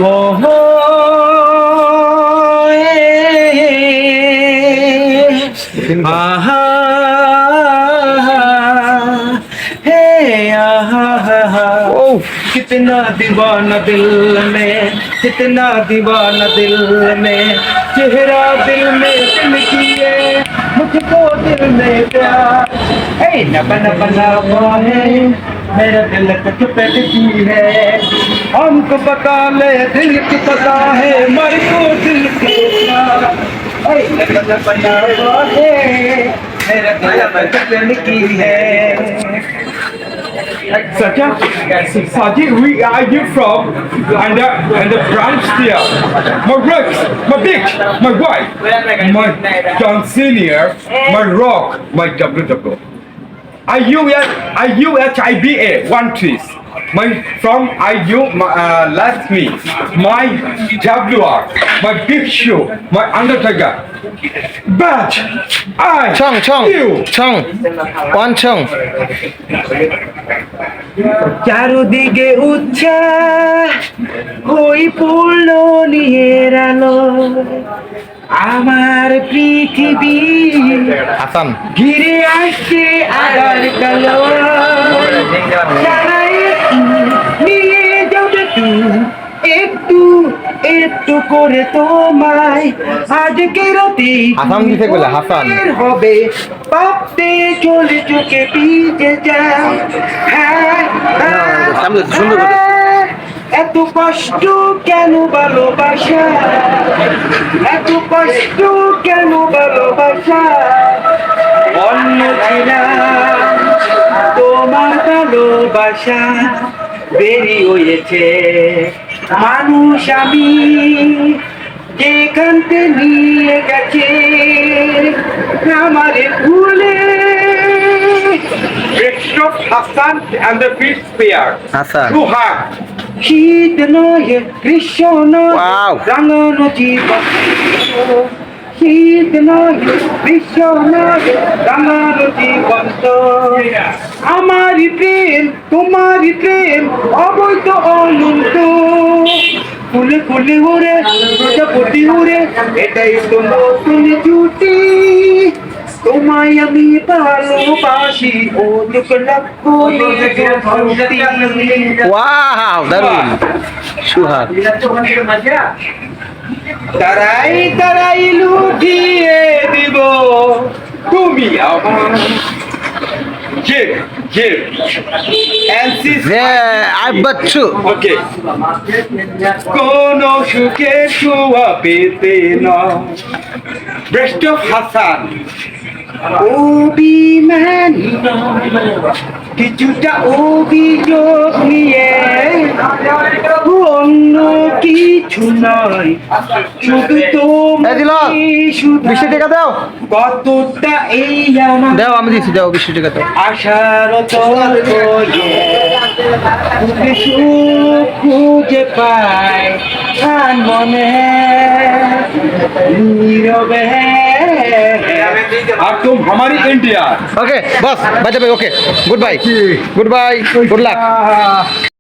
ओ हो आहा हे आहा कितना दीवाना दिल में, कितना दीवाना दिल में, चेहरा दिल में दिल किए मुझको दिल में प्यार। हे नबा नबा नबा है मेरा दिल कुछ की है, हमको पता ले दिल की पता है मर को दिल की प्यार। हे नबा नबा नबा है मेरा दिल कुछ की है। Satya, Sajid, where are you from? And the branch there. My Rex, my bitch, my wife, my John Senior, my Rock, my WW. IUHIBA, one trees. My from IU, last me, my WR, my Big Show, my Undertaker. But you. ছং one ছং চারদিকে উচ্ছ্বাস ওই পূর্ণ নিয়ে আলো, আমার পৃথিবী হাসান ঘিরে আসছে আধার কালো। সারা একটু নিয়ে যাবে একটু একটু করে তোমায় আজকে রাতে হাসান দিতে বলে হাসান হবে ভাবতে চলে চোখে পিছে যায়। হ্যাঁ, এত কষ্ট কেন ভালোবাসা, এত কষ্ট কেন ভালোবাসা, অন্য ছিলাম তোমার ভালোবাসা বেরিয়ে হয়েছে মানুষ আমি যেখানতে নিয়ে গেছে আমারে ভুলে। Bishop Hassan and the Fifth Spear. Hasan Two heart. শীত নয় গ্রীষ্ম নয় Wow. রাঙানো জীবন, শীত নয় গ্রীষ্ম নয় রাঙানো জীবন তো। আমারই প্রেম তোমারই প্রেম অবৈধ অনন্ত, ফুলে ফুলে উড়ে প্রজাপতি উড়ে এটাই তো নতুন জুটি। তোমায় আমি ভালোবাসি ও দুঃখ লক্ষ ওয়াও দারুণ সুহাগ তারাই তারাই লুটিয়ে দিব তুমি আমার Give. And this I Bachchu okay. কোন সুখে শুয়া পেতে না। Breast of Hassan. অভিমান কিছুটা অভিযোগ নিয়ে, অন্য কিছু নয় শুধু এই দিল। তুমি শুধু 20 টাকা দাও কতটা এই আমার দাও আমি দিচ্ছি দাও 20 টাকা দাও আশার তোরে সুখ খুঁজে পাই প্রাণ মনে নীরবে। और तुम हमारी इंडिया। ওকে বস বাই যাবে okay good bye good luck